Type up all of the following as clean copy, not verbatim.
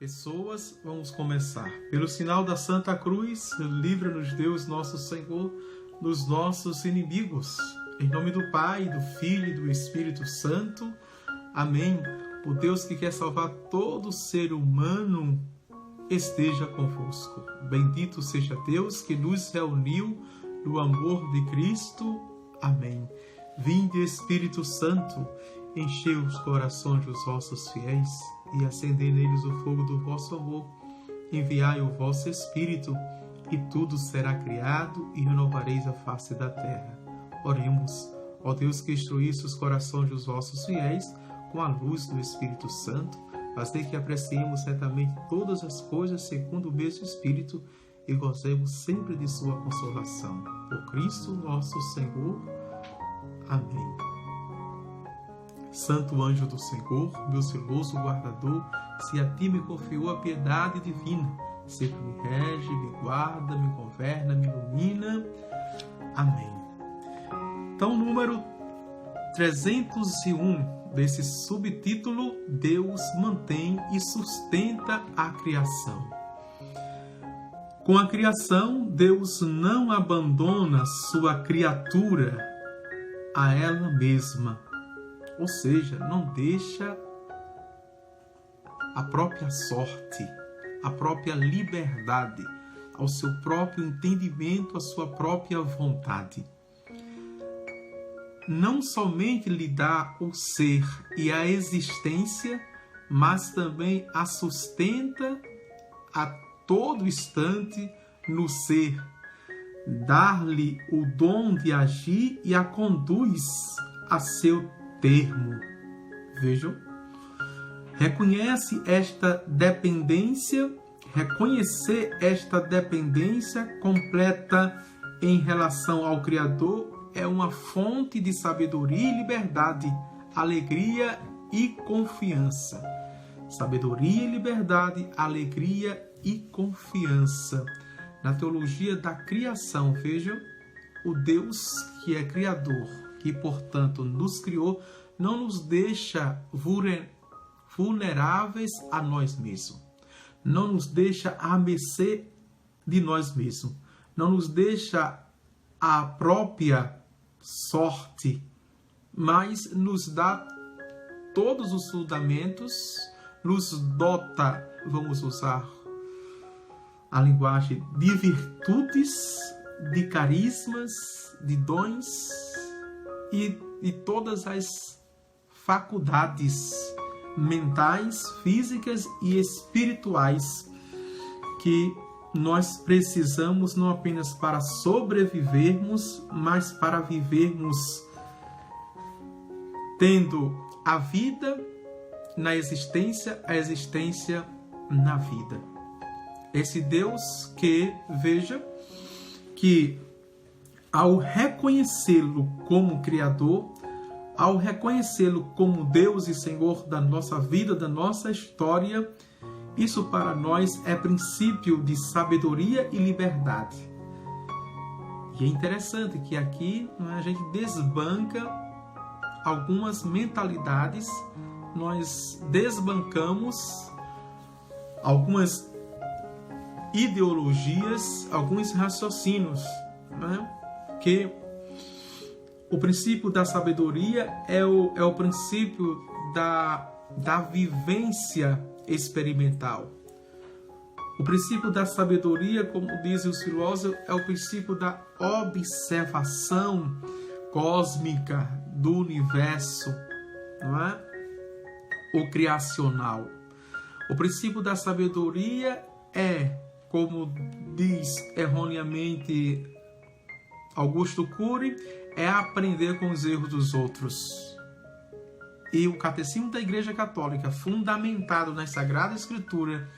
pessoas, vamos começar. Pelo sinal da Santa Cruz, livra-nos Deus nosso Senhor dos nossos inimigos. Em nome do Pai, do Filho e do Espírito Santo. Amém. O Deus que quer salvar todo ser humano esteja convosco. Bendito seja Deus que nos reuniu no amor de Cristo. Amém. Vinde, Espírito Santo, enchei os corações dos vossos fiéis e acendei neles o fogo do vosso amor. Enviai o vosso Espírito, e tudo será criado, e renovareis a face da terra. Oremos, ó Deus que instruísse os corações dos vossos fiéis com a luz do Espírito Santo, fazei que apreciemos certamente todas as coisas segundo o mesmo Espírito e gozemos sempre de sua consolação. Por Cristo nosso Senhor. Amém. Santo anjo do Senhor, meu zeloso guardador, se a ti me confiou a piedade divina, sempre me rege, me guarda, me governa, me ilumina. Amém. Então, número 301 desse subtítulo, Deus mantém e sustenta a criação. Com a criação, Deus não abandona sua criatura a ela mesma. Ou seja, não deixa a própria sorte, a própria liberdade, ao seu próprio entendimento, à sua própria vontade. Não somente lhe dá o ser e a existência, mas também a sustenta a todo instante no ser, dar-lhe o dom de agir e a conduz a seu termo. Vejam, reconhecer esta dependência completa em relação ao Criador é uma fonte de sabedoria e liberdade, alegria e confiança. Sabedoria e liberdade, alegria e confiança. Na teologia da criação, vejam, o Deus que é Criador, que, portanto, nos criou, não nos deixa vulneráveis a nós mesmos. Não nos deixa à mercê de nós mesmos. Não nos deixa à própria sorte, mas nos dá todos os fundamentos, nos dota, vamos usar a linguagem, de virtudes, de carismas, de dons e todas as faculdades mentais, físicas e espirituais que nós precisamos não apenas para sobrevivermos, mas para vivermos tendo a vida na existência, a existência na vida. Esse Deus que, veja, que ao reconhecê-lo como Criador, ao reconhecê-lo como Deus e Senhor da nossa vida, da nossa história, isso para nós é princípio de sabedoria e liberdade. E é interessante que aqui a gente desbanca algumas mentalidades, nós desbancamos algumas ideologias, alguns raciocínios, né? Que o princípio da sabedoria é o princípio da vivência experimental. O princípio da sabedoria, como dizem os filósofos, é o princípio da observação cósmica do universo, não é? O criacional. O princípio da sabedoria é, como diz erroneamente Augusto Cury, é aprender com os erros dos outros. E o Catecismo da Igreja Católica, fundamentado na Sagrada Escritura,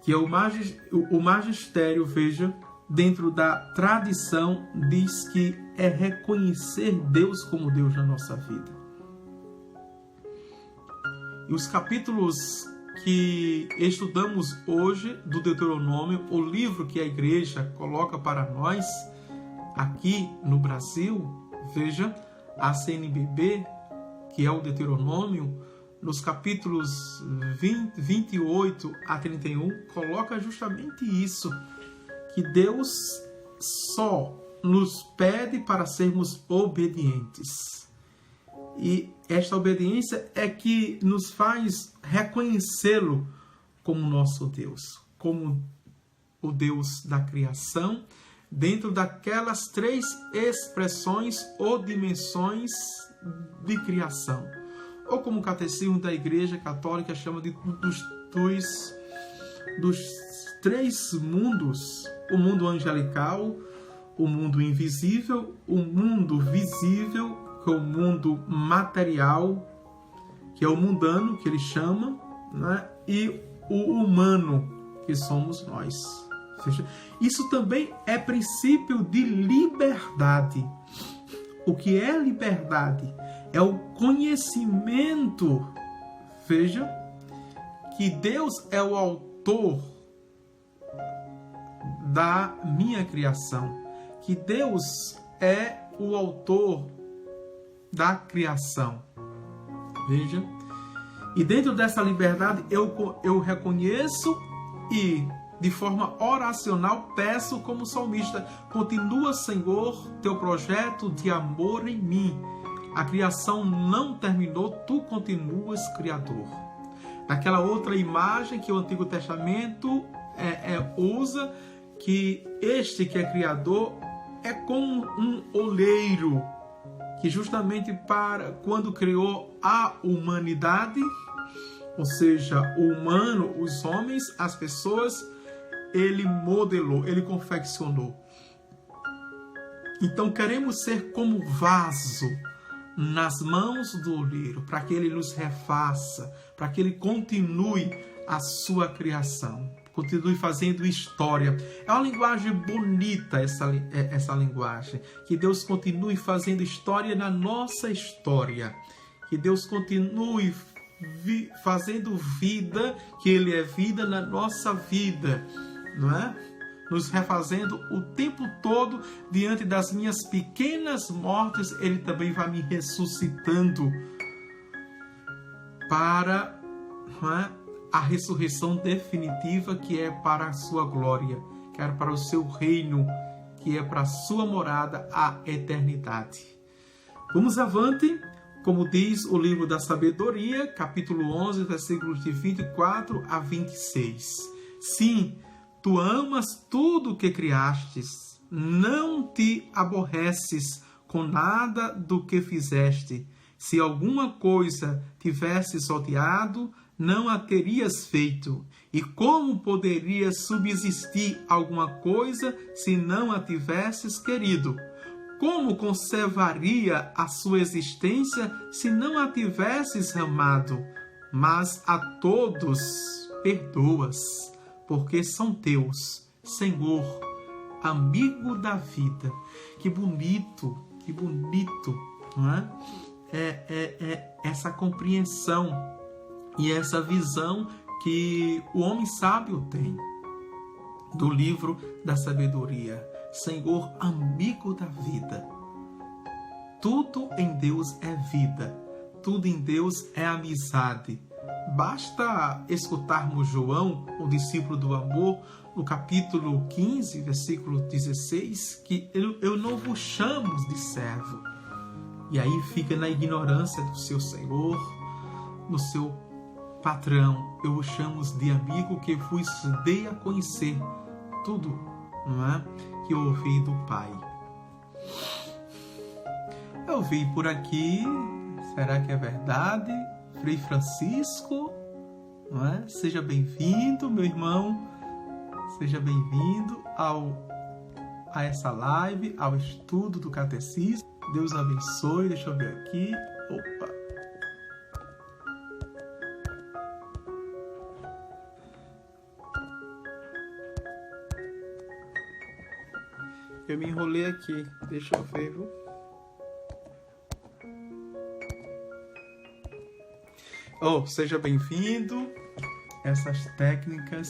que é o magistério, veja, dentro da tradição, diz que é reconhecer Deus como Deus na nossa vida. E os capítulos que estudamos hoje do Deuteronômio, o livro que a Igreja coloca para nós, aqui no Brasil, veja, a CNBB, que é o Deuteronômio, nos capítulos 28 a 31, coloca justamente isso, que Deus só nos pede para sermos obedientes. E esta obediência é que nos faz reconhecê-lo como nosso Deus, como o Deus da criação, dentro daquelas 3 expressões ou dimensões de criação. Ou como o Catecismo da Igreja Católica chama dos 3 mundos: o mundo angelical, o mundo invisível, o mundo visível, que é o mundo material, que é o mundano, que ele chama, né? E o humano, que somos nós. Isso também é princípio de liberdade. O que é liberdade? É o conhecimento, veja, que Deus é o autor da minha criação, que Deus é o autor da criação. Veja, e dentro dessa liberdade eu reconheço e de forma oracional peço como salmista: continua, Senhor, teu projeto de amor em mim. A criação não terminou, tu continuas criador. Naquela outra imagem que o Antigo Testamento usa, que este que é criador é como um oleiro, que justamente para quando criou a humanidade, ou seja, o humano, os homens, as pessoas, ele modelou, ele confeccionou. Então queremos ser como vaso nas mãos do oleiro, para que ele nos refaça, para que ele continue a sua criação, continue fazendo história. É uma linguagem bonita essa linguagem, que Deus continue fazendo história na nossa história, que Deus continue fazendo vida, que Ele é vida na nossa vida, não é? Nos refazendo o tempo todo diante das minhas pequenas mortes. Ele também vai me ressuscitando para, não é, a ressurreição definitiva, que é para a sua glória, que é para o seu reino, que é para a sua morada, a eternidade. Vamos avante, como diz o livro da Sabedoria, capítulo 11, versículos de 24 a 26. Sim, tu amas tudo que criastes, não te aborreces com nada do que fizeste. Se alguma coisa tivesses odiado, não a terias feito. E como poderia subsistir alguma coisa se não a tivesses querido? Como conservaria a sua existência se não a tivesses amado? Mas a todos perdoas, porque são teus, Senhor, amigo da vida. Que bonito, não é? É essa compreensão e essa visão que o homem sábio tem do livro da sabedoria. Senhor, amigo da vida. Tudo em Deus é vida, tudo em Deus é amizade. Basta escutarmos João, o discípulo do amor, no capítulo 15, versículo 16, que eu não vos chamo de servo. E aí fica na ignorância do seu Senhor, no seu patrão. Eu vos chamo de amigo, que vos dei a conhecer tudo, não é, que eu ouvi do Pai. Eu vi por aqui, será que é verdade? Frei Francisco, não é? Seja bem-vindo, meu irmão. Seja bem-vindo a essa live, ao estudo do Catecismo. Deus abençoe. Deixa eu ver aqui. Opa! Eu me enrolei aqui. Deixa eu ver, viu? Oh, seja bem-vindo. Essas técnicas.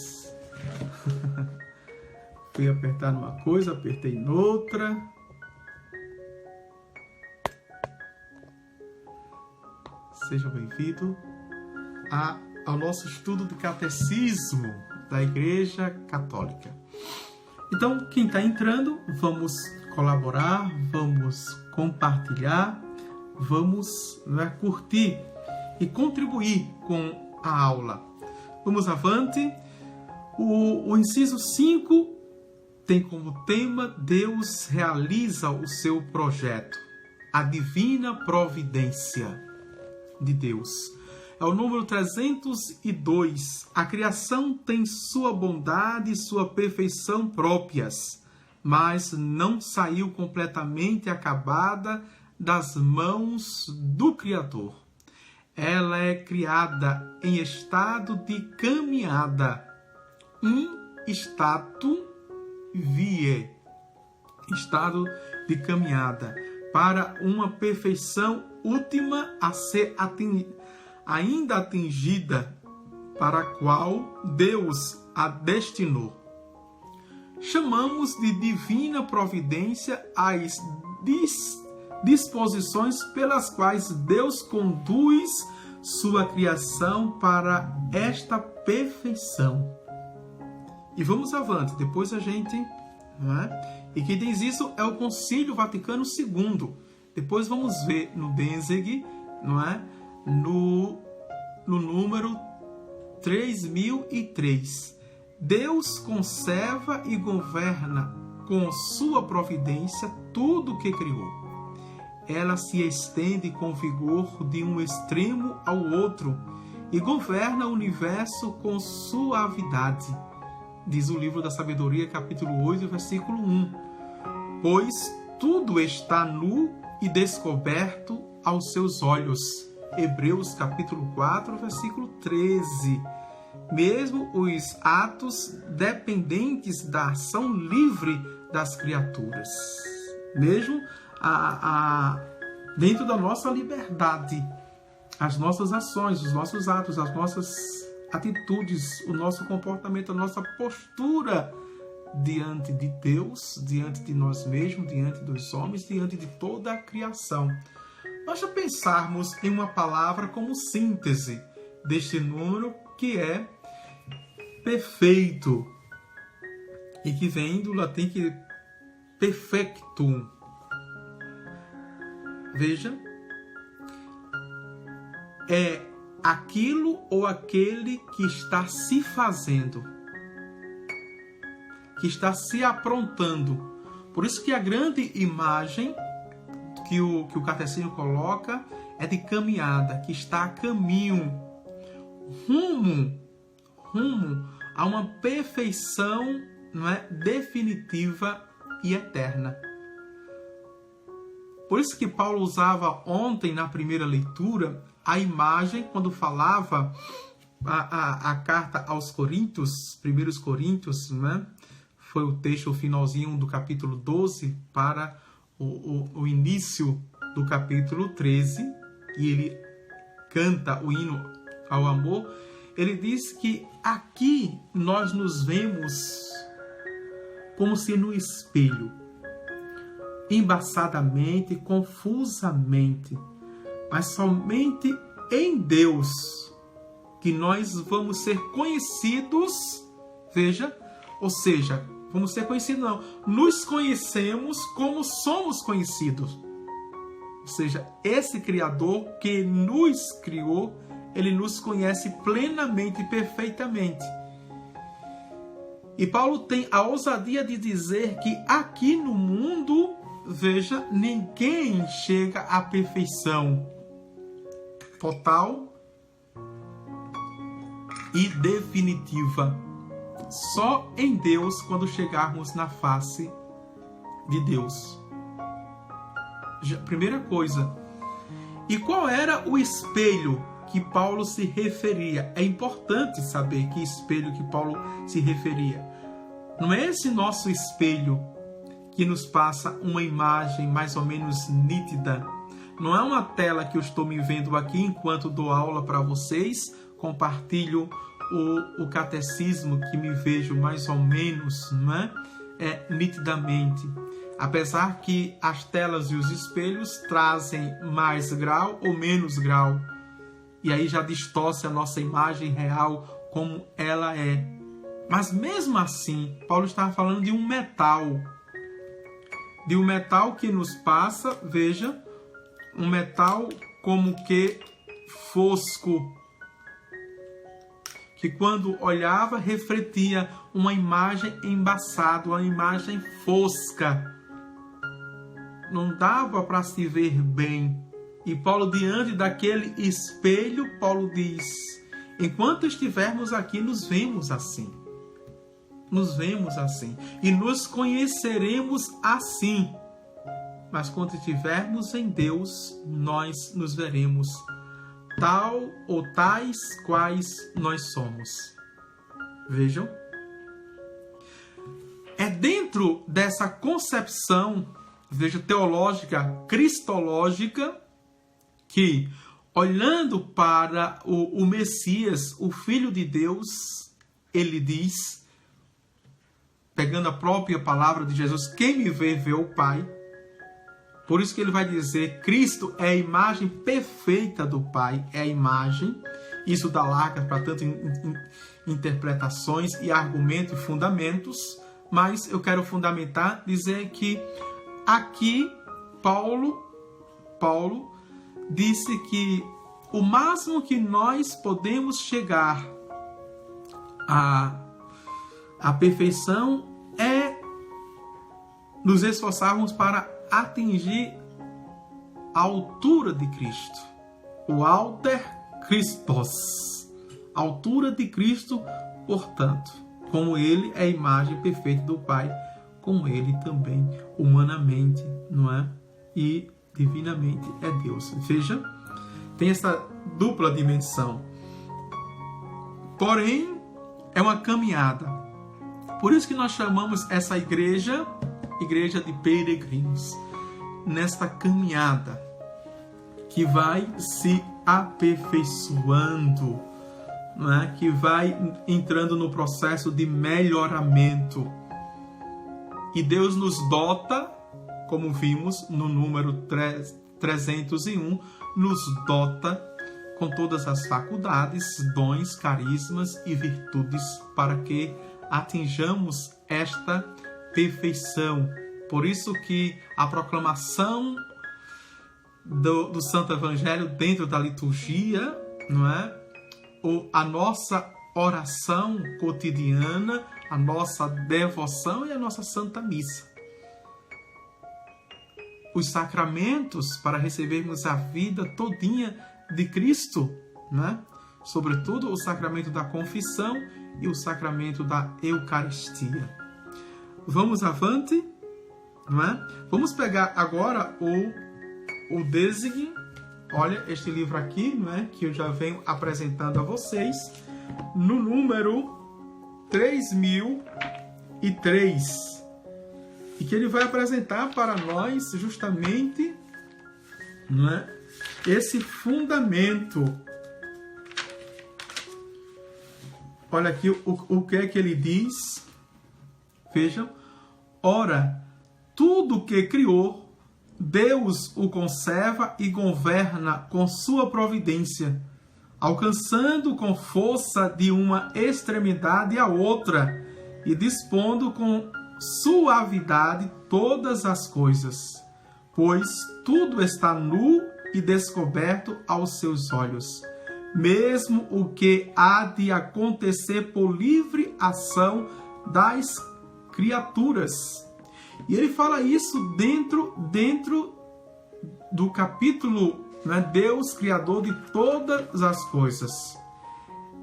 Fui apertar numa coisa, apertei noutra. Seja bem-vindo. ao nosso estudo do Catecismo da Igreja Católica. Então, quem está entrando, vamos colaborar, vamos compartilhar, vamos curtir e contribuir com a aula. Vamos avante. O inciso 5 tem como tema: Deus realiza o seu projeto, a divina providência de Deus. É o número 302. A criação tem sua bondade e sua perfeição próprias, mas não saiu completamente acabada das mãos do Criador. Ela é criada em estado de caminhada, in statu vie, estado de caminhada, para uma perfeição última a ser ainda atingida, para a qual Deus a destinou. Chamamos de divina providência as disposições pelas quais Deus conduz sua criação para esta perfeição. E vamos avante, depois a gente... E quem diz isso é o Concílio Vaticano II. Depois vamos ver no Denzeg, no número 3003. Deus conserva e governa com sua providência tudo o que criou. Ela se estende com vigor de um extremo ao outro e governa o universo com suavidade. Diz o livro da Sabedoria, capítulo 8, versículo 1. Pois tudo está nu e descoberto aos seus olhos. Hebreus, capítulo 4, versículo 13. Mesmo os atos dependentes da ação livre das criaturas. Mesmo dentro da nossa liberdade, as nossas ações, os nossos atos, as nossas atitudes, o nosso comportamento, a nossa postura diante de Deus, diante de nós mesmos, diante dos homens, diante de toda a criação. Basta pensarmos em uma palavra como síntese deste número, que é perfeito, e que vem do latim que perfectum. Veja, é aquilo ou aquele que está se fazendo, que está se aprontando. Por isso que a grande imagem que o Catecismo coloca é de caminhada, que está a caminho, rumo a uma perfeição, definitiva e eterna. Por isso que Paulo usava ontem, na primeira leitura, a imagem, quando falava a carta aos Coríntios, 1 Coríntios, foi o texto, o finalzinho do capítulo 12 para o início do capítulo 13, e ele canta o hino ao amor. Ele diz que aqui nós nos vemos como se no espelho, embaçadamente, confusamente, mas somente em Deus que nós vamos ser conhecidos. Veja, ou seja, vamos ser conhecidos não, nos conhecemos como somos conhecidos. Ou seja, esse Criador que nos criou, ele nos conhece plenamente e perfeitamente. E Paulo tem a ousadia de dizer que aqui no mundo, veja, ninguém chega à perfeição total e definitiva. Só em Deus, quando chegarmos na face de Deus. Primeira coisa. E qual era o espelho que Paulo se referia? É importante saber que espelho que Paulo se referia. Não é esse nosso espelho que nos passa uma imagem mais ou menos nítida. Não é uma tela que eu estou me vendo aqui enquanto dou aula para vocês, compartilho o catecismo, que me vejo mais ou menos, nitidamente. Apesar que as telas e os espelhos trazem mais grau ou menos grau. e aí já distorce a nossa imagem real como ela é. Mas mesmo assim, Paulo estava falando de um metal que nos passa, veja, um metal como que fosco, que quando olhava refletia uma imagem embaçada, uma imagem fosca. Não dava para se ver bem. E Paulo, diante daquele espelho, Paulo diz: enquanto estivermos aqui, nos vemos assim. Nos vemos assim. E nos conheceremos assim. Mas quando estivermos em Deus, nós nos veremos tal ou tais quais nós somos. Vejam. É dentro dessa concepção, veja, teológica, cristológica, que, olhando para o Messias, o Filho de Deus, ele diz, pegando a própria palavra de Jesus, quem me vê, vê o Pai. Por isso que ele vai dizer, Cristo é a imagem perfeita do Pai, é a imagem. Isso dá largas para tantas interpretações e argumentos e fundamentos, mas eu quero fundamentar, dizer que aqui Paulo disse que o máximo que nós podemos chegar à perfeição é nos esforçarmos para atingir a altura de Cristo, o alter Christos, a altura de Cristo, portanto, como ele é a imagem perfeita do Pai, como ele também humanamente, não é? E divinamente é Deus. Veja, tem essa dupla dimensão. Porém, é uma caminhada. Por isso que nós chamamos essa igreja de peregrinos. Nesta caminhada que vai se aperfeiçoando, não é? Que vai entrando no processo de melhoramento. E Deus nos dota, como vimos no número 301, nos dota com todas as faculdades, dons, carismas e virtudes para que atinjamos esta perfeição. Por isso que a proclamação do Santo Evangelho dentro da liturgia, não é? A nossa oração cotidiana, a nossa devoção e a nossa Santa Missa. Os sacramentos para recebermos a vida todinha de Cristo, né? Sobretudo o sacramento da confissão e o sacramento da Eucaristia. Vamos avante, não é? Vamos pegar agora o Desig. Olha, este livro aqui, não é? Que eu já venho apresentando a vocês, no número 3003. E que ele vai apresentar para nós justamente, não é? Esse fundamento. Olha aqui o que é que ele diz. Vejam. Ora, tudo que criou, Deus o conserva e governa com sua providência, alcançando com força de uma extremidade à outra e dispondo com suavidade todas as coisas, pois tudo está nu e descoberto aos seus olhos, mesmo o que há de acontecer por livre ação das criaturas. E ele fala isso dentro do capítulo, né, Deus, Criador de todas as coisas.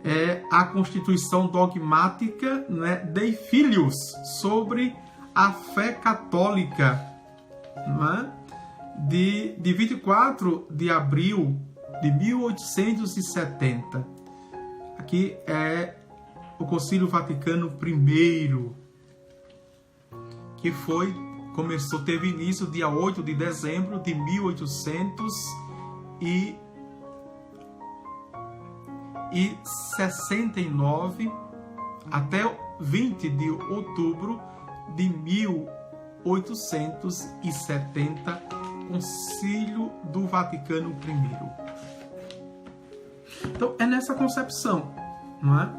É a constituição dogmática, né, Dei Filius, sobre a fé católica, né, de 24 de abril de 1870. Aqui é o Concílio Vaticano I, que teve início dia 8 de dezembro de 1869 até 20 de outubro de 1870, Concílio do Vaticano I. Então, é nessa concepção, não é?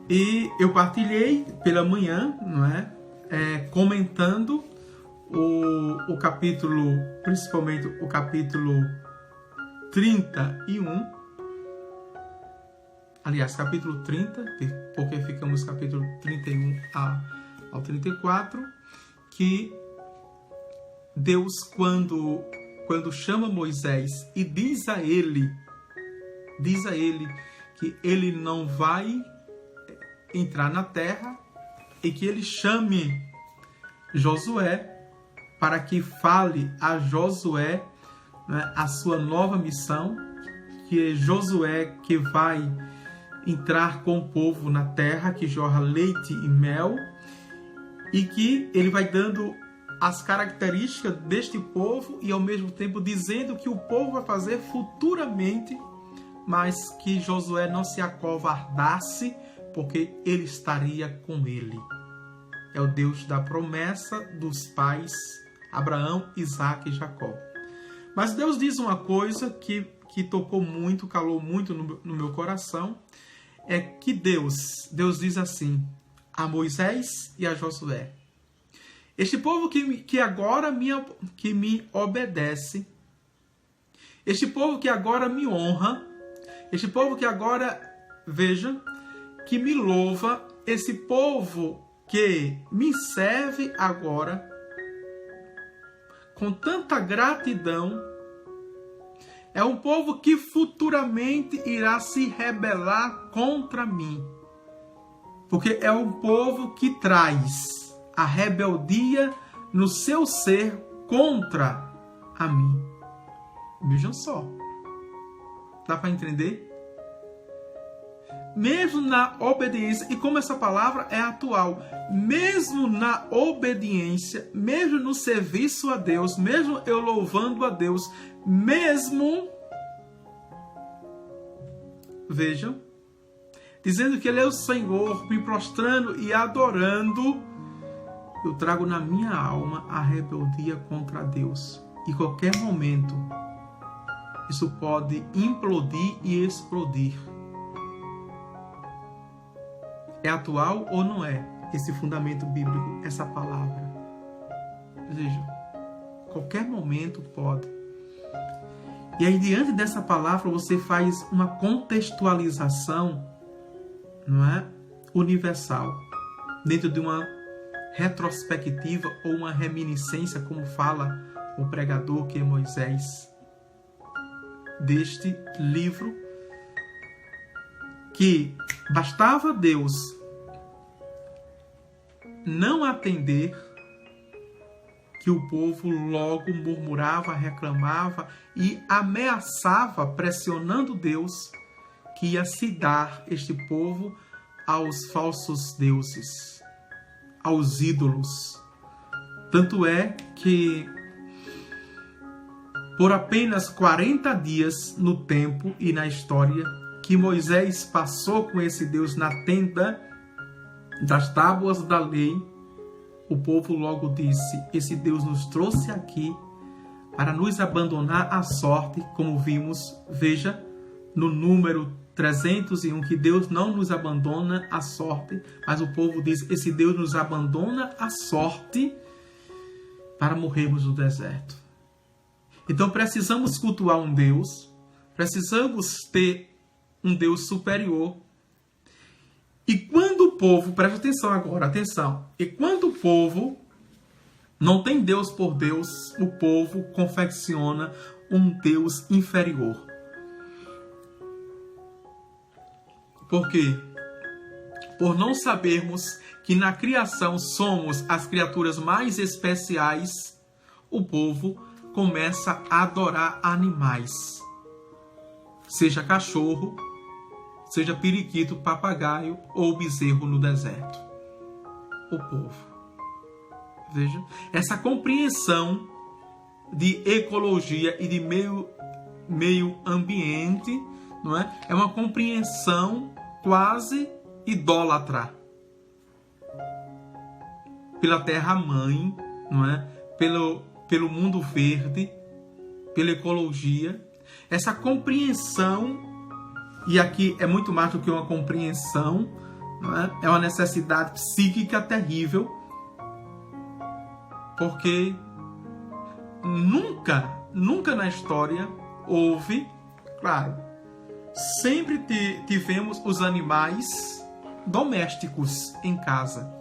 E eu partilhei pela manhã, não é? Comentando o capítulo, principalmente o capítulo 31, aliás, capítulo 30, porque ficamos capítulo 31 ao 34, que Deus, quando chama Moisés e diz a ele que ele não vai entrar na terra e que ele chame Josué para que fale a Josué, né, a sua nova missão, que é Josué que vai entrar com o povo na terra que jorra leite e mel, e que ele vai dando as características deste povo e ao mesmo tempo dizendo que o povo vai fazer futuramente, mas que Josué não se acovardasse, porque ele estaria com ele. É o Deus da promessa dos pais Abraão, Isaque e Jacó. Mas Deus diz uma coisa que tocou muito, calou muito no meu coração, é que Deus diz assim a Moisés e a Josué: este povo que agora me obedece, este povo que agora me honra, este povo que agora, veja, que me louva, esse povo que me serve agora com tanta gratidão, é um povo que futuramente irá se rebelar contra mim. Porque é um povo que traz a rebeldia no seu ser contra a mim. Vejam só. Dá para entender? Mesmo na obediência, e como essa palavra é atual, mesmo na obediência, mesmo no serviço a Deus, mesmo eu louvando a Deus, mesmo, vejam, dizendo que Ele é o Senhor, me prostrando e adorando, eu trago na minha alma a rebeldia contra Deus. E qualquer momento, isso pode implodir e explodir. É atual ou não é esse fundamento bíblico, essa palavra? Veja, qualquer momento pode. E aí, diante dessa palavra, você faz uma contextualização, não é? Universal, dentro de uma retrospectiva ou uma reminiscência, como fala o pregador, que é Moisés, deste livro, que bastava Deus não atender, que o povo logo murmurava, reclamava e ameaçava, pressionando Deus, que ia se dar este povo aos falsos deuses, aos ídolos. Tanto é que por apenas 40 dias no tempo e na história que Moisés passou com esse Deus na tenda das tábuas da lei, o povo logo disse: esse Deus nos trouxe aqui para nos abandonar à sorte, como vimos, veja, no número 301, que Deus não nos abandona à sorte, mas o povo diz: esse Deus nos abandona à sorte para morrermos no deserto. Então precisamos cultuar um Deus, precisamos ter um Deus superior. E quando o povo, presta atenção agora, atenção, e quando o povo não tem Deus por Deus, o povo confecciona um Deus inferior. Por quê? Por não sabermos que na criação somos as criaturas mais especiais, o povo começa a adorar animais. Seja cachorro, seja periquito, papagaio ou bezerro no deserto. O povo. Veja, essa compreensão de ecologia e de meio ambiente, não é? É uma compreensão quase idólatra. Pela terra-mãe, não é? Pelo mundo verde, pela ecologia. Essa compreensão e aqui é muito mais do que uma compreensão, não é? É uma necessidade psíquica terrível, porque nunca na história houve, claro, sempre tivemos os animais domésticos em casa,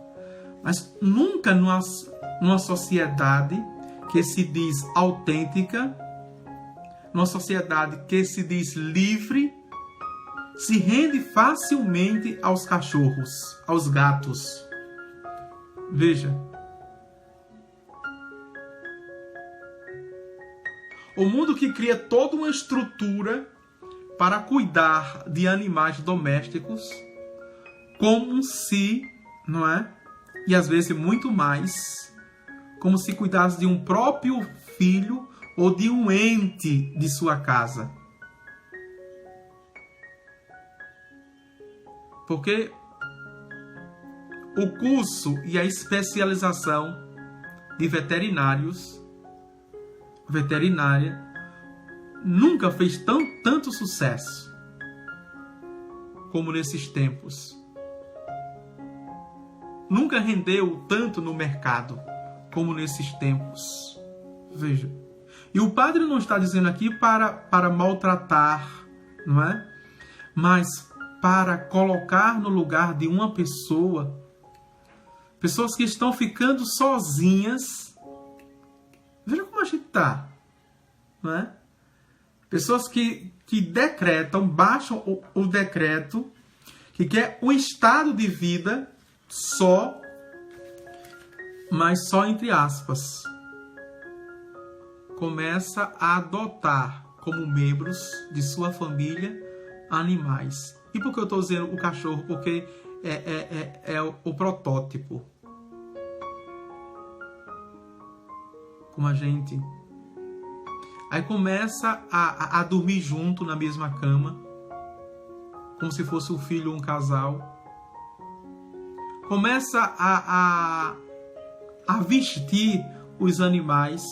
mas nunca numa sociedade que se diz autêntica, numa sociedade que se diz livre, se rende facilmente aos cachorros, aos gatos. Veja, o mundo que cria toda uma estrutura para cuidar de animais domésticos, como se, não é? E às vezes muito mais, como se cuidasse de um próprio filho ou de um ente de sua casa. Porque o curso e a especialização de veterinária nunca fez tanto sucesso como nesses tempos. Nunca rendeu tanto no mercado como nesses tempos. Veja. E o padre não está dizendo aqui para maltratar, não é? Mas para colocar no lugar de uma pessoa, pessoas que estão ficando sozinhas. Veja como a gente está, não é? Pessoas que decretam, baixam o decreto, que quer um estado de vida só, mas só entre aspas. Começa a adotar como membros de sua família animais. E por que eu estou dizendo o cachorro? Porque é o protótipo. Como a gente... Aí começa a dormir junto na mesma cama, como se fosse um filho ou um casal. Começa a vestir os animais,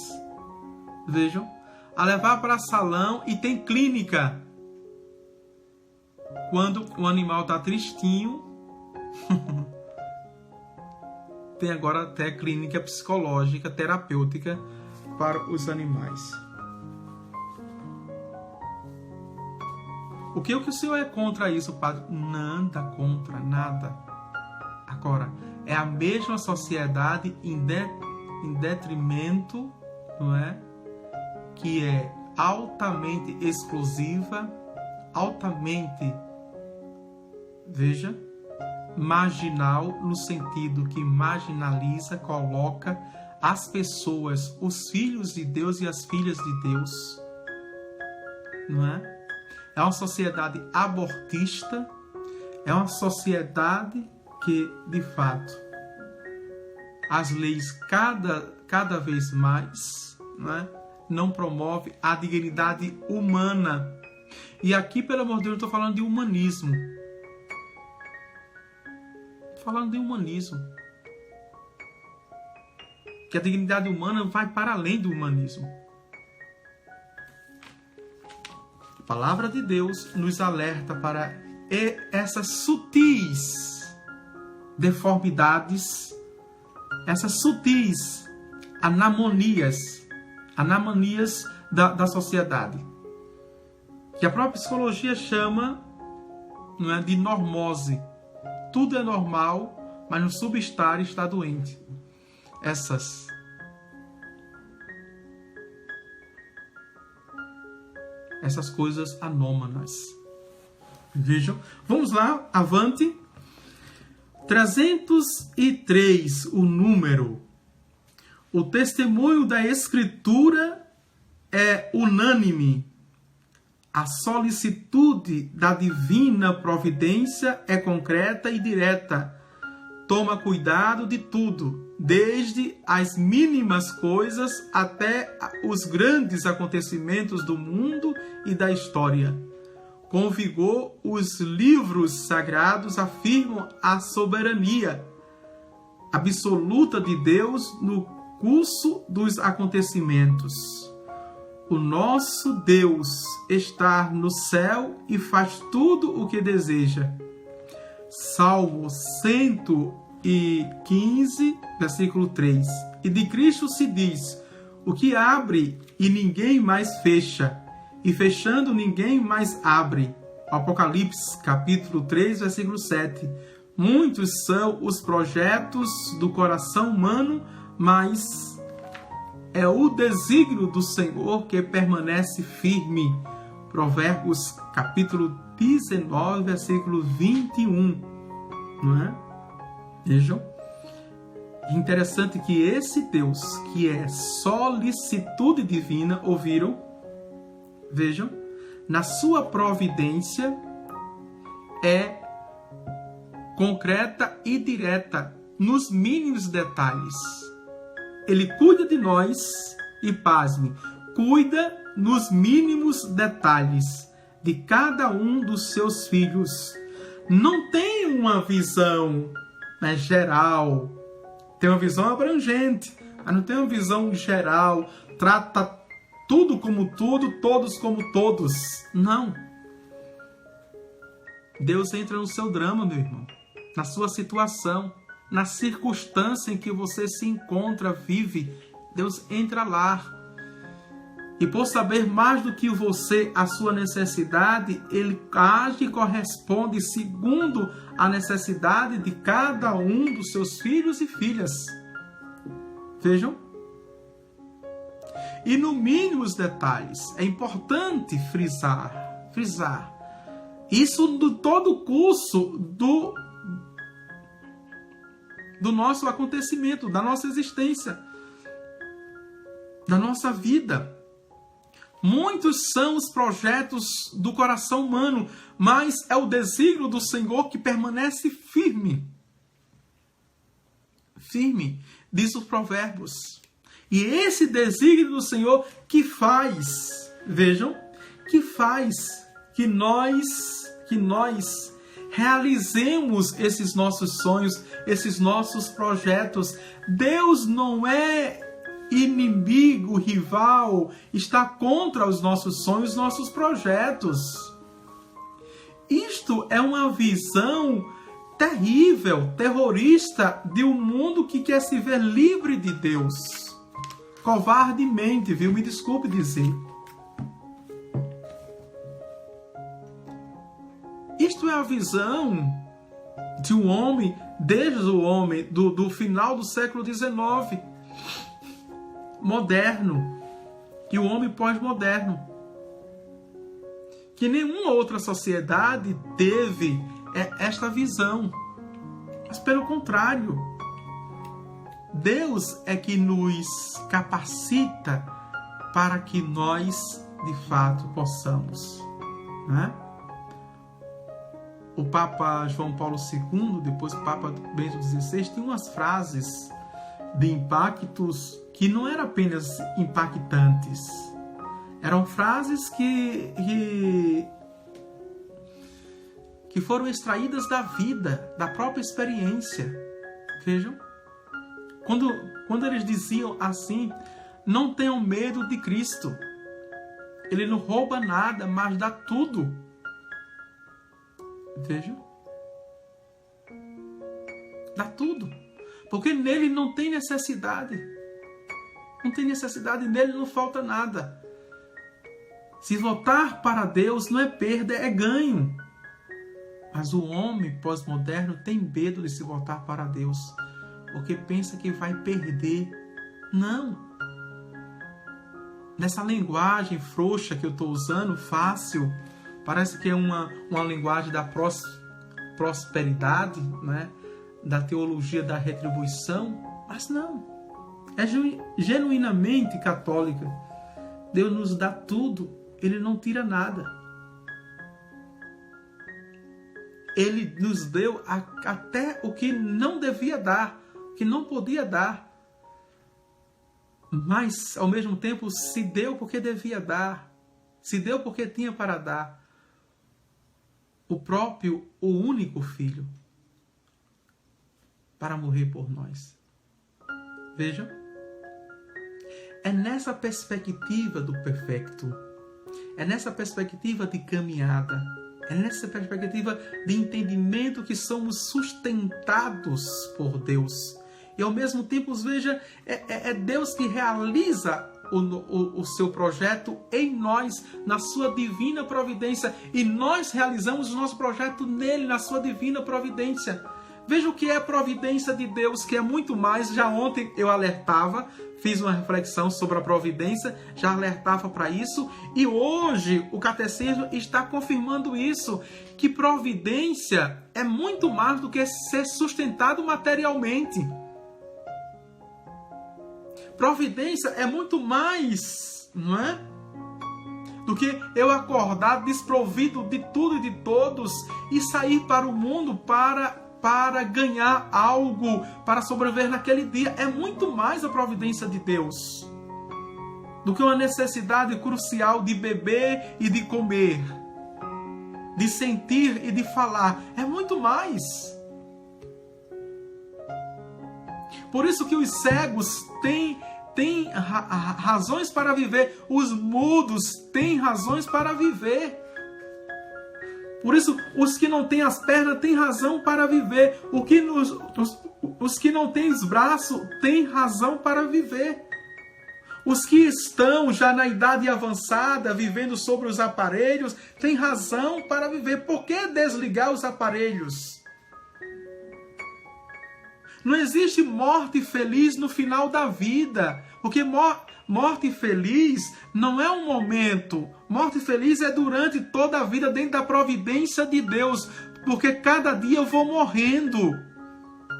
vejam, a levar para salão, e tem clínica. Quando o animal está tristinho, tem agora até clínica psicológica, terapêutica para os animais. O que o senhor é contra isso, padre? Nada contra, nada. Agora, é a mesma sociedade em detrimento, não é? Que é altamente exclusiva, altamente, veja, marginal, no sentido que marginaliza, coloca as pessoas, os filhos de Deus e as filhas de Deus, não é? É uma sociedade abortista, é uma sociedade que, de fato, as leis cada vez mais, né, não promove a dignidade humana. E aqui, pelo amor de Deus, eu estou falando de humanismo. Estou falando de humanismo. Que a dignidade humana vai para além do humanismo. A palavra de Deus nos alerta para essas sutis deformidades, essas sutis anamonias da sociedade, que a própria psicologia chama, não é, de normose. Tudo é normal, mas no subestar está doente. Essas coisas anômalas. Vejam. Vamos lá, avante. 303, o número. O testemunho da Escritura é unânime. A solicitude da divina providência é concreta e direta. Toma cuidado de tudo, desde as mínimas coisas até os grandes acontecimentos do mundo e da história. Com vigor, os livros sagrados afirmam a soberania absoluta de Deus no curso dos acontecimentos. o nosso Deus está no céu e faz tudo o que deseja. Salmo 115, versículo 3. E de Cristo se diz: o que abre e ninguém mais fecha, e fechando ninguém mais abre. Apocalipse, capítulo 3, versículo 7. Muitos são os projetos do coração humano, mas é o desígnio do Senhor que permanece firme. Provérbios, capítulo 19, versículo 21. Não é? Vejam. Interessante que esse Deus, que é solicitude divina, ouviram? Vejam, na sua providência é concreta e direta nos mínimos detalhes. Ele cuida de nós e, pasme, cuida nos mínimos detalhes de cada um dos seus filhos. Não tem uma visão geral, tem uma visão abrangente, mas não tem uma visão geral, trata tudo como tudo, todos como todos. Não. Deus entra no seu drama, meu irmão, na sua situação, na circunstância em que você se encontra, vive. Deus entra lá. E por saber mais do que você, a sua necessidade, Ele age e corresponde segundo a necessidade de cada um dos seus filhos e filhas. Vejam. E no mínimo os detalhes, é importante frisar. Isso do todo o curso do nosso acontecimento, da nossa existência, da nossa vida. Muitos são os projetos do coração humano, mas é o desígnio do Senhor que permanece firme. Firme, diz os Provérbios. E esse desígnio do Senhor que faz, vejam, que faz que nós realizemos esses nossos sonhos, esses nossos projetos. Deus não é inimigo, rival, está contra os nossos sonhos, nossos projetos. Isto é uma visão terrível, terrorista de um mundo que quer se ver livre de Deus. Covardemente, viu? Me desculpe dizer. Isto é a visão de um homem, desde o homem do final do século XIX, moderno, e o homem pós-moderno, que nenhuma outra sociedade teve esta visão, mas pelo contrário, Deus é que nos capacita para que nós de fato possamos, né? O Papa João Paulo II, depois o Papa Bento XVI, tinha umas frases de impactos que não eram apenas impactantes. Eram frases que foram extraídas da vida, da própria experiência. Vejam. Quando eles diziam assim: não tenham medo de Cristo. Ele não rouba nada, mas dá tudo. Vejam. Dá tudo. Porque nele não tem necessidade. Não tem necessidade, nele não falta nada. Se voltar para Deus não é perda, é ganho. Mas o homem pós-moderno tem medo de se voltar para Deus, porque pensa que vai perder. Não. Nessa linguagem frouxa que eu estou usando, fácil, parece que é uma linguagem da prosperidade, né? Da teologia da retribuição, mas não. É genuinamente católica. Deus nos dá tudo, Ele não tira nada. Ele nos deu até o que não devia dar, que não podia dar. Mas, ao mesmo tempo, se deu porque devia dar. Se deu porque tinha para dar. O único Filho, para morrer por nós. Vejam. É nessa perspectiva do perfeito. É nessa perspectiva de caminhada. É nessa perspectiva de entendimento que somos sustentados por Deus. E ao mesmo tempo, veja, é Deus que realiza o seu projeto em nós, na sua divina providência. E nós realizamos o nosso projeto nele, na sua divina providência. Veja o que é a providência de Deus, que é muito mais. Já ontem eu alertava, fiz uma reflexão sobre a providência, já alertava para isso. E hoje o catecismo está confirmando isso, que providência é muito mais do que ser sustentado materialmente. Providência é muito mais, não é? Do que eu acordar desprovido de tudo e de todos e sair para o mundo para ganhar algo, para sobreviver naquele dia. É muito mais a providência de Deus do que uma necessidade crucial de beber e de comer, de sentir e de falar. É muito mais. Por isso que os cegos têm razões para viver, os mudos têm razões para viver. Por isso, os que não têm as pernas têm razão para viver. Os que não têm os braços têm razão para viver. Os que estão já na idade avançada, vivendo sobre os aparelhos, têm razão para viver. Por que desligar os aparelhos? Não existe morte feliz no final da vida. Porque morte feliz não é um momento. Morte feliz é durante toda a vida, dentro da providência de Deus. Porque cada dia eu vou morrendo.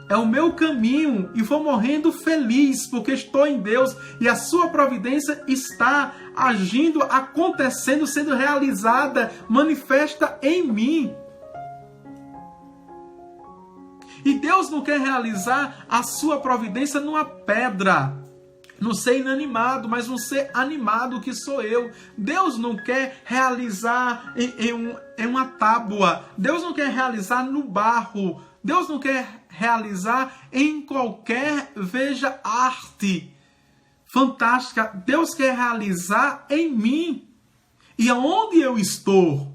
É o meu caminho e vou morrendo feliz, porque estou em Deus e a sua providência está agindo, acontecendo, sendo realizada, manifesta em mim. E Deus não quer realizar a sua providência numa pedra, num ser inanimado, mas num ser animado que sou eu. Deus não quer realizar em uma tábua. Deus não quer realizar no barro. Deus não quer realizar em qualquer, veja, arte fantástica. Deus quer realizar em mim. E aonde eu estou?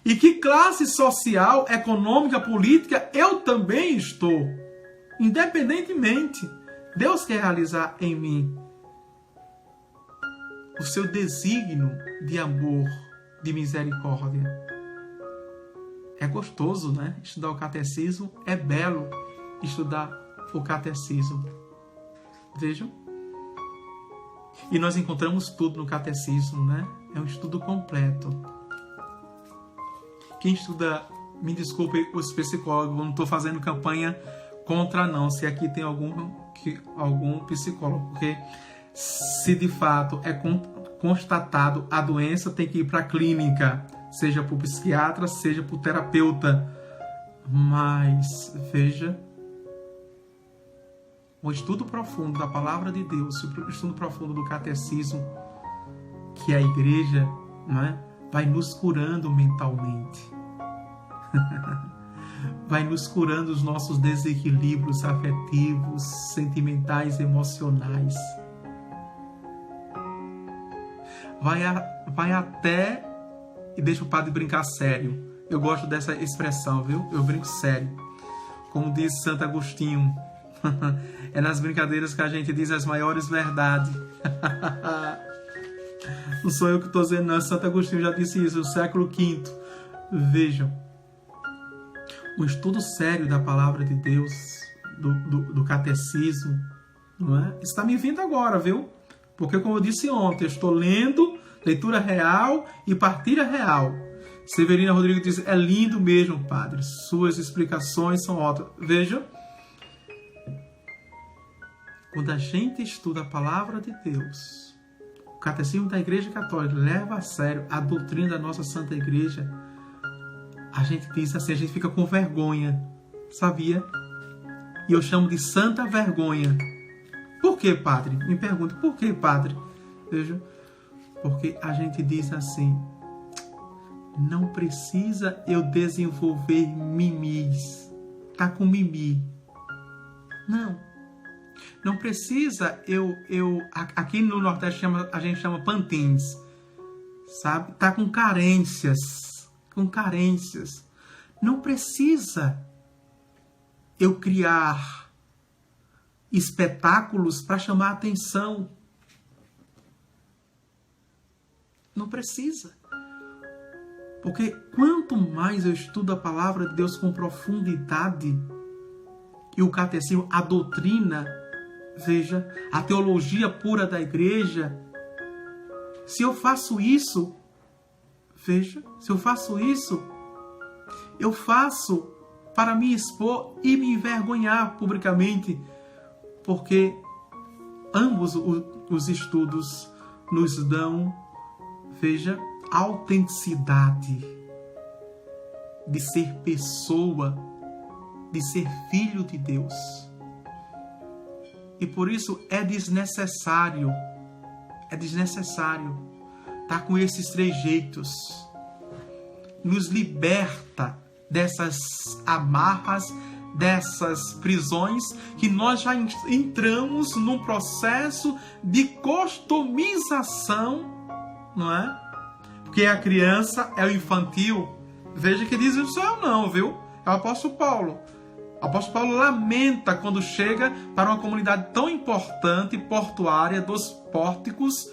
E que classe social, econômica, política eu também estou. Independentemente, Deus quer realizar em mim o seu desígnio de amor, de misericórdia. É gostoso, né? Estudar o catecismo, é belo estudar o catecismo. Vejam. E nós encontramos tudo no catecismo, né? É um estudo completo. Quem estuda, me desculpe os psicólogos, não estou fazendo campanha contra não, se aqui tem algum psicólogo, porque se de fato é constatado a doença, tem que ir para a clínica, seja para o psiquiatra, seja para o terapeuta. Mas, veja, o estudo profundo da Palavra de Deus, o estudo profundo do catecismo, que a igreja, não é, vai nos curando mentalmente. Vai nos curando os nossos desequilíbrios afetivos, sentimentais, emocionais. Vai até... E deixa o padre brincar sério. Eu gosto dessa expressão, viu? Eu brinco sério. Como diz Santo Agostinho. É nas brincadeiras que a gente diz as maiores verdades. Não sou eu que estou dizendo, não. Santo Agostinho já disse isso no século V. Vejam. O estudo sério da Palavra de Deus, do catecismo, não é? Está me vindo agora, viu? Porque, como eu disse ontem, eu estou lendo leitura real e partilha real. Severina Rodrigues diz, é lindo mesmo, padre. Suas explicações são ótimas. Vejam. Quando a gente estuda a Palavra de Deus, o Catecismo da Igreja Católica leva a sério a doutrina da nossa Santa Igreja, a gente diz assim, a gente fica com vergonha, sabia? E eu chamo de santa vergonha. Por que, padre? Me pergunta, por que, padre? Veja, porque a gente diz assim, não precisa eu desenvolver mimis. Tá com mimi. Não. Não precisa, aqui no Nordeste a gente chama pantins, sabe? Tá com carências. Não precisa eu criar espetáculos para chamar a atenção. Não precisa. Porque quanto mais eu estudo a palavra de Deus com profundidade, e o catecismo, a doutrina, veja, a teologia pura da igreja, se eu faço isso, eu faço para me expor e me envergonhar publicamente, porque ambos os estudos nos dão, veja, autenticidade de ser pessoa, de ser filho de Deus. E por isso é desnecessário estar com esses trejeitos. Nos liberta dessas amarras, dessas prisões, que nós já entramos num processo de customização, não é? Porque a criança é o infantil. Veja que diz isso eu não, viu? É o apóstolo Paulo. O apóstolo Paulo lamenta quando chega para uma comunidade tão importante, portuária, dos portos,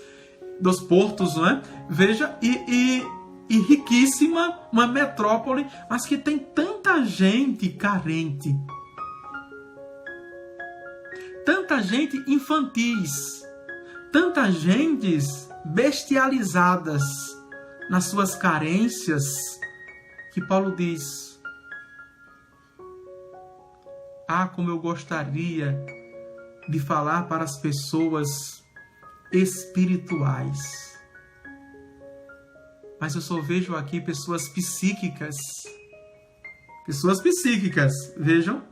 não é? Veja, e riquíssima, uma metrópole, mas que tem tanta gente carente, tanta gente infantis, tanta gente bestializadas nas suas carências, que Paulo diz: como eu gostaria de falar para as pessoas espirituais. Mas eu só vejo aqui pessoas psíquicas. Vejam?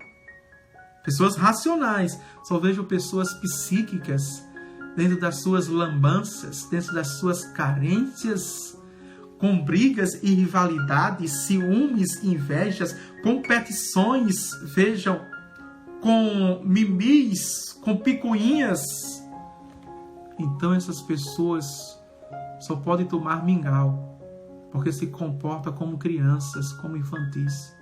Pessoas racionais. Só vejo pessoas psíquicas dentro das suas lambanças, dentro das suas carências, com brigas e rivalidades, ciúmes, invejas, competições, vejam, com mimis, com picuinhas. Então essas pessoas só podem tomar mingau, porque se comportam como crianças, como infantis.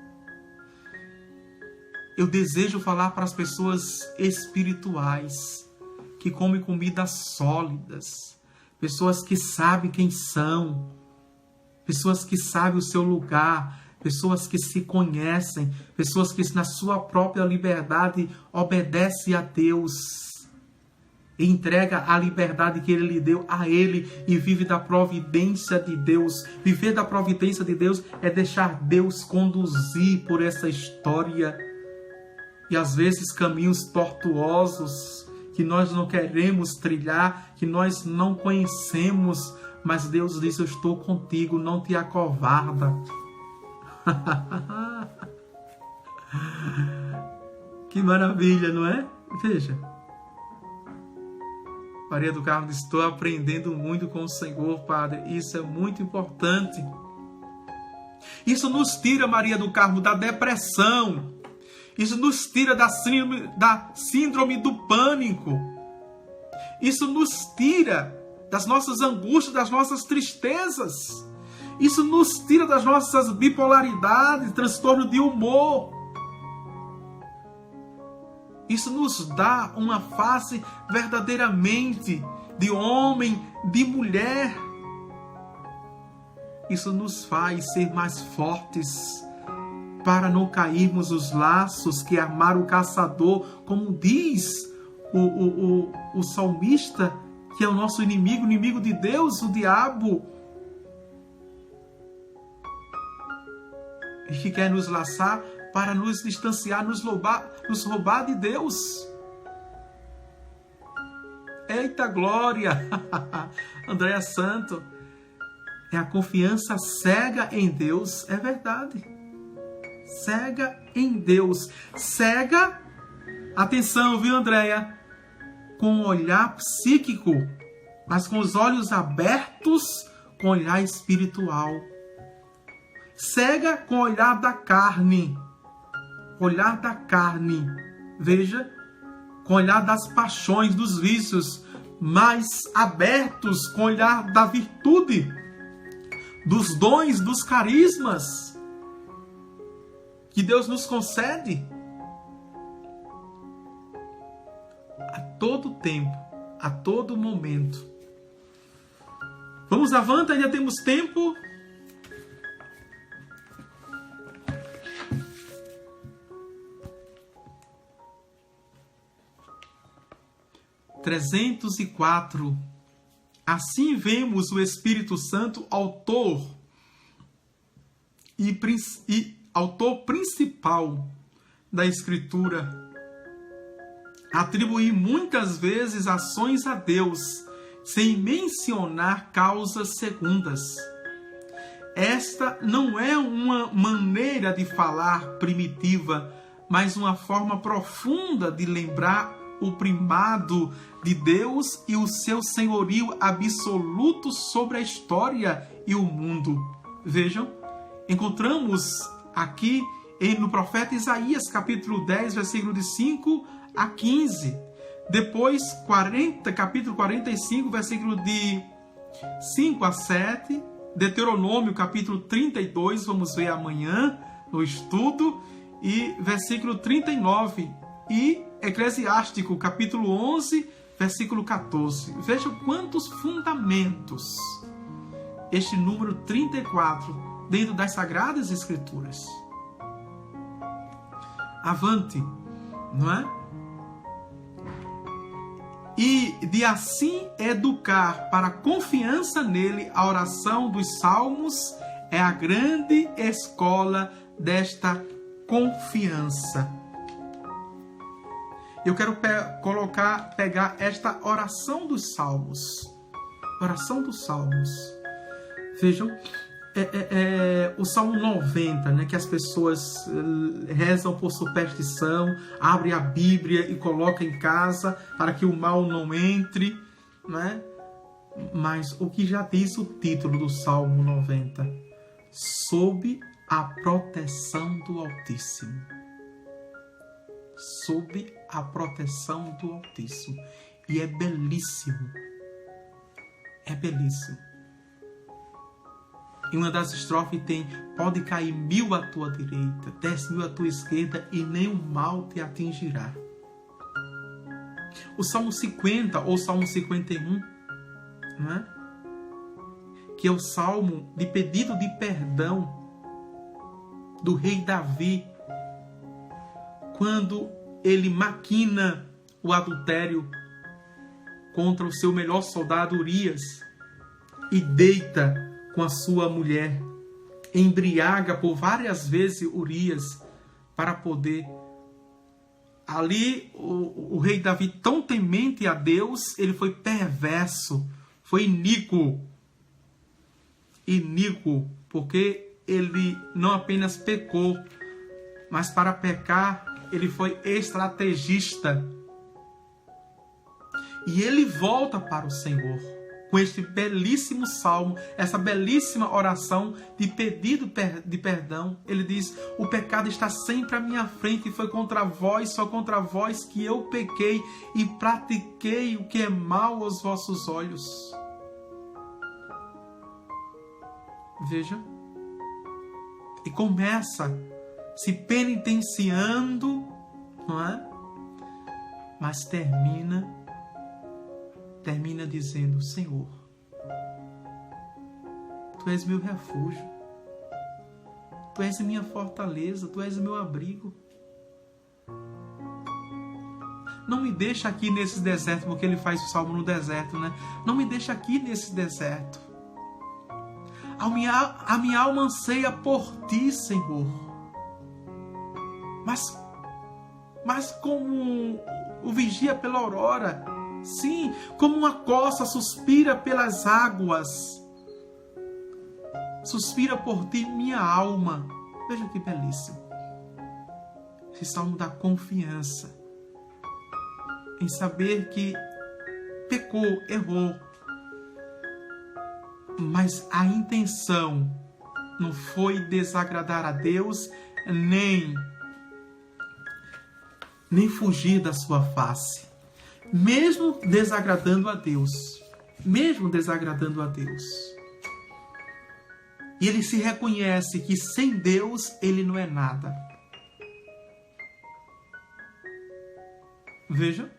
Eu desejo falar para as pessoas espirituais, que comem comidas sólidas, pessoas que sabem quem são, pessoas que sabem o seu lugar, pessoas que se conhecem, pessoas que na sua própria liberdade obedecem a Deus, e entrega a liberdade que Ele lhe deu a Ele e vive da providência de Deus. Viver da providência de Deus é deixar Deus conduzir por essa história. E às vezes caminhos tortuosos que nós não queremos trilhar, que nós não conhecemos, mas Deus diz: eu estou contigo, não te acovarda. Que maravilha, não é? Veja. Maria do Carmo diz: estou aprendendo muito com o Senhor, Padre. Isso é muito importante. Isso nos tira, Maria do Carmo, da depressão. Isso nos tira da síndrome do pânico. Isso nos tira das nossas angústias, das nossas tristezas. Isso nos tira das nossas bipolaridades, transtorno de humor. Isso nos dá uma face verdadeiramente de homem, de mulher. Isso nos faz ser mais fortes para não cairmos os laços que armaram o caçador, como diz o salmista, que é o nosso inimigo de Deus, o diabo, e que quer nos laçar para nos distanciar, nos roubar de Deus. Eita glória! Andréa Santo, é a confiança cega em Deus, é verdade. Cega em Deus. Cega, atenção, viu, Andréa? Com um olhar psíquico, mas com os olhos abertos, com olhar espiritual. Cega com o olhar da carne. Olhar da carne. Veja, com o olhar das paixões, dos vícios, mas abertos com o olhar da virtude, dos dons, dos carismas que Deus nos concede a todo tempo, a todo momento. Vamos avante, ainda temos tempo. (304). Assim vemos o Espírito Santo, autor principal da Escritura, atribuir muitas vezes ações a Deus, sem mencionar causas segundas. Esta não é uma maneira de falar primitiva, mas uma forma profunda de lembrar o primado de Deus e o seu senhorio absoluto sobre a história e o mundo. Vejam, encontramos aqui no profeta Isaías, capítulo 10, versículo de 5 a 15. Depois, capítulo 45, versículo de 5 a 7. Deuteronômio, capítulo 32, vamos ver amanhã no estudo. E versículo 39. E Eclesiástico, capítulo 11, versículo 14. Veja quantos fundamentos este número 34 dentro das Sagradas Escrituras. Avante, não é? E de assim educar para confiança nele, a oração dos salmos é a grande escola desta confiança. Eu quero pegar esta oração dos salmos. Oração dos salmos. Vejam, o Salmo 90, né, que as pessoas rezam por superstição, abrem a Bíblia e colocam em casa para que o mal não entre, né? Mas o que já diz o título do Salmo 90? Sob a proteção do Altíssimo. Sob a proteção do Altíssimo. E é belíssimo. É belíssimo. Em uma das estrofes tem: pode cair 1000 à tua direita, 10.000 à tua esquerda, e nenhum mal te atingirá. O Salmo 50 ou Salmo 51, não é? Que é o salmo de pedido de perdão do rei Davi, quando ele maquina o adultério contra o seu melhor soldado Urias e deita com a sua mulher, embriaga por várias vezes Urias para poder... Ali o rei Davi, tão temente a Deus, ele foi perverso, foi iníquo, porque ele não apenas pecou, mas para pecar ele foi estrategista. E ele volta para o Senhor com este belíssimo salmo, essa belíssima oração de pedido de perdão. Ele diz: o pecado está sempre à minha frente, e foi contra vós, só contra vós que eu pequei e pratiquei o que é mal aos vossos olhos. Veja. E começa se penitenciando, não é? Mas termina dizendo: Senhor, Tu és meu refúgio, Tu és minha fortaleza, Tu és meu abrigo. Não me deixa aqui nesse deserto, porque ele faz o salmo no deserto, né? Não me deixa aqui nesse deserto. A minha alma anseia por Ti, Senhor. Mas como o vigia pela aurora, sim, como uma corça suspira pelas águas, suspira por Ti minha alma. Veja que belíssimo. Esse salmo dá confiança em saber que pecou, errou, mas a intenção não foi desagradar a Deus, nem nem fugir da sua face, mesmo desagradando a Deus. Mesmo desagradando a Deus. E ele se reconhece que sem Deus ele não é nada. Veja.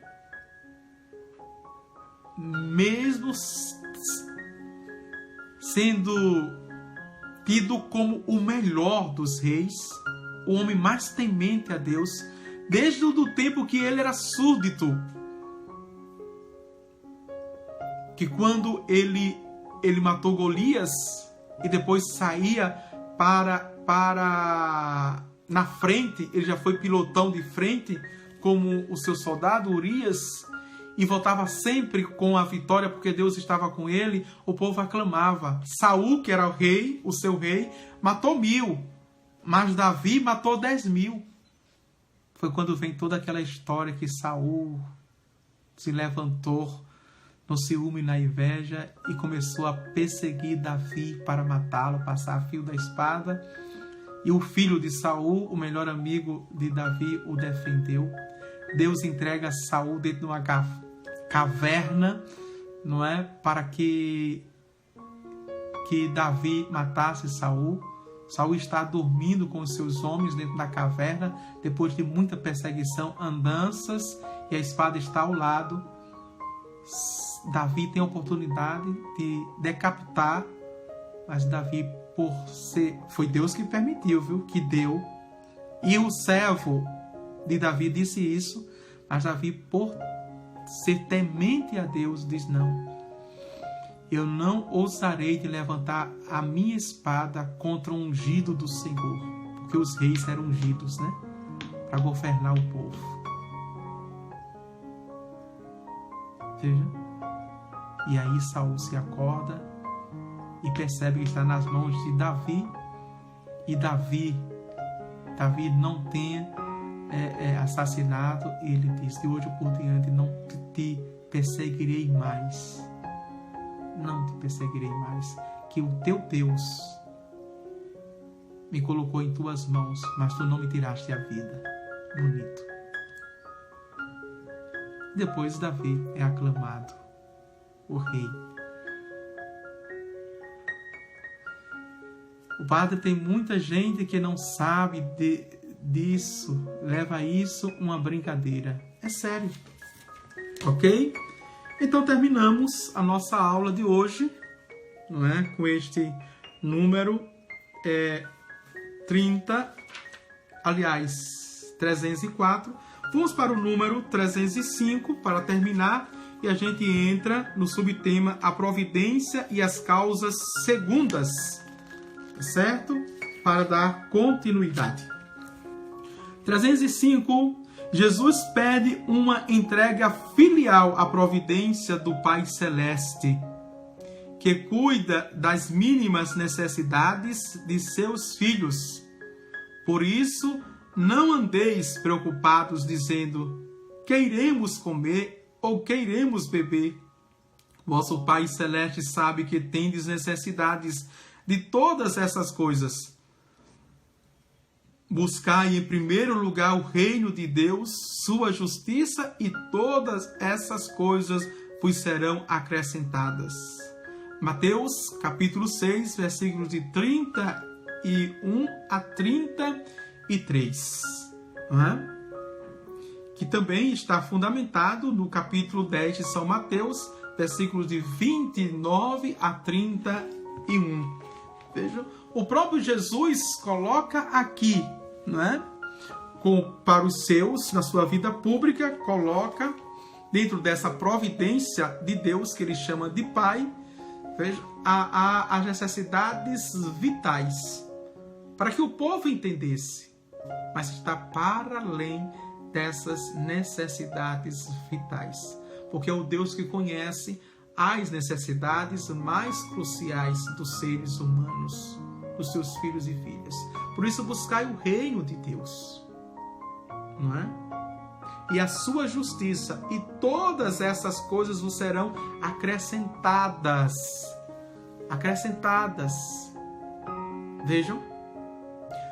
Mesmo sendo tido como o melhor dos reis, o homem mais temente a Deus, desde o tempo que ele era súdito, que quando ele matou Golias e depois saía para na frente, ele já foi pilotão de frente, como o seu soldado Urias, e voltava sempre com a vitória, porque Deus estava com ele. O povo aclamava. Saul, que era o rei, o seu rei, matou 1000, mas Davi matou 10.000. Foi quando vem toda aquela história que Saul se levantou no ciúme e na inveja e começou a perseguir Davi para matá-lo, passar a fio da espada. E o filho de Saul, o melhor amigo de Davi, o defendeu. Deus entrega Saul dentro de uma caverna, não é, para que Davi matasse Saul. Saul está dormindo com os seus homens dentro da caverna, depois de muita perseguição, andanças, e a espada está ao lado. Davi tem a oportunidade de decapitar, mas Davi, foi Deus que permitiu, viu? Que deu. E o servo de Davi disse isso, mas Davi, por ser temente a Deus, diz: não, eu não ousarei de levantar a minha espada contra o ungido do Senhor, porque os reis eram ungidos, né? Para governar o povo. Veja. E aí Saul se acorda e percebe que está nas mãos de Davi. E Davi não tenha assassinado. E ele diz: de hoje por diante não te perseguirei mais. Não te perseguirei mais. Que o teu Deus me colocou em tuas mãos, mas tu não me tiraste a vida. Bonito. Depois Davi é aclamado o rei. O padre, tem muita gente que não sabe disso, leva isso uma brincadeira. É sério. Ok? Então terminamos a nossa aula de hoje, não é? Com este número 304. Vamos para o número 305 para terminar, e a gente entra no subtema a providência e as causas segundas, certo? Para dar continuidade. 305. Jesus pede uma entrega filial à providência do Pai Celeste, que cuida das mínimas necessidades de seus filhos. Por isso, não andeis preocupados dizendo: que iremos comer ou que iremos beber? Vosso Pai Celeste sabe que tendes necessidades de todas essas coisas. Buscai em primeiro lugar o reino de Deus, sua justiça, e todas essas coisas vos serão acrescentadas. Mateus, capítulo 6, versículos de 31 a 33. Não é? Que também está fundamentado no capítulo 10 de São Mateus, versículos de 29 a 31. Vejam, o próprio Jesus coloca aqui, não é? Para os seus, na sua vida pública, coloca dentro dessa providência de Deus, que ele chama de Pai, veja, as necessidades vitais, para que o povo entendesse, mas está para além dessas necessidades vitais, porque é o Deus que conhece as necessidades mais cruciais dos seres humanos, dos seus filhos e filhas. Por isso, buscai o reino de Deus, não é? E a sua justiça, e todas essas coisas vos serão acrescentadas. Acrescentadas. Vejam,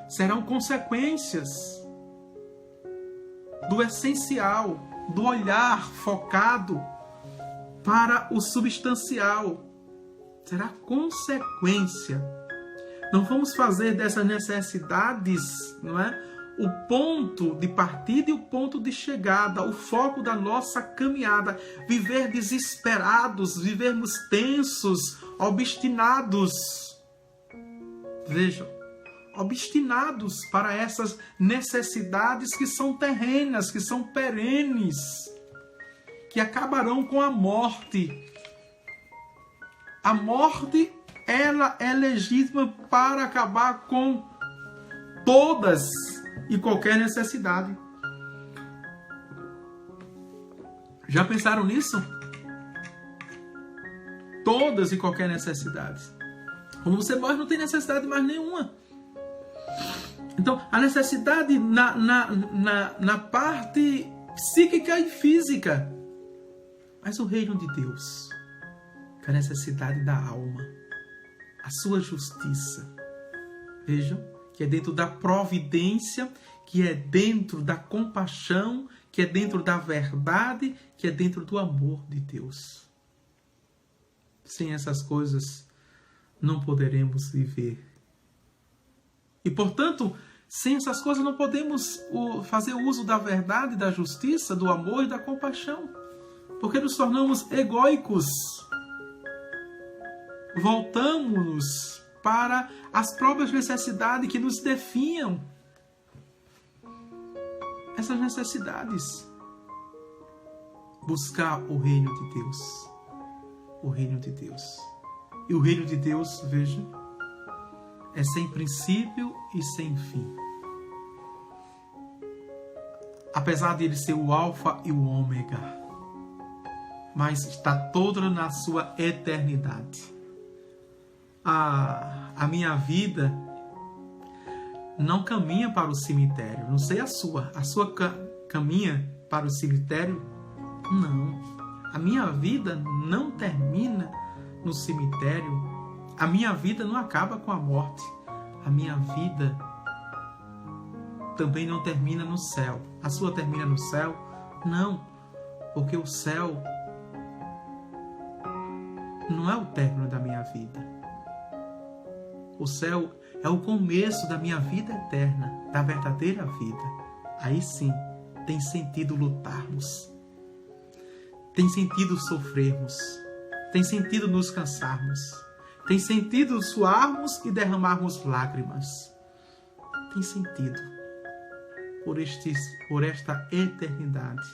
serão consequências. do essencial, do olhar focado para o substancial. Será consequência. Não vamos fazer dessas necessidades, não é, o ponto de partida e o ponto de chegada, o foco da nossa caminhada. Viver desesperados, vivermos tensos, obstinados. Vejam, obstinados para essas necessidades que são terrenas, que são perenes, que acabarão com a morte. A morte, ela é legítima para acabar com todas e qualquer necessidade. Já pensaram nisso? Todas e qualquer necessidade. Quando você morre, não tem necessidade mais nenhuma. Então, a necessidade na parte psíquica e física. Mas o reino de Deus, que é a necessidade da alma, a sua justiça. Vejam, que é dentro da providência, que é dentro da compaixão, que é dentro da verdade, que é dentro do amor de Deus. Sem essas coisas, não poderemos viver. E, portanto, sem essas coisas não podemos fazer uso da verdade, da justiça, do amor e da compaixão. Porque nos tornamos egóicos. Voltamos para as próprias necessidades que nos definham. Essas necessidades. Buscar o reino de Deus. O reino de Deus. E o reino de Deus, veja, é sem princípio e sem fim. Apesar de ele ser o alfa e o ômega, mas está todo na sua eternidade. A minha vida não caminha para o cemitério. Não sei a sua. A sua caminha para o cemitério? Não. A minha vida não termina no cemitério. A minha vida não acaba com a morte. A minha vida também não termina no céu. A sua termina no céu? Não. Porque o céu não é o término da minha vida. O céu é o começo da minha vida eterna, da verdadeira vida. Aí sim, tem sentido lutarmos. Tem sentido sofrermos. Tem sentido nos cansarmos. Tem sentido suarmos e derramarmos lágrimas. Tem sentido por esta eternidade.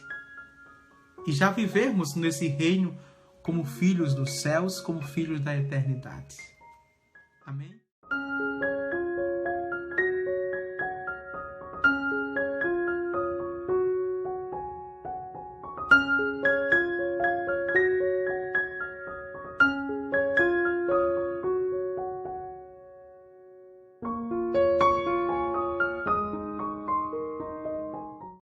E já vivermos nesse reino como filhos dos céus, como filhos da eternidade. Amém?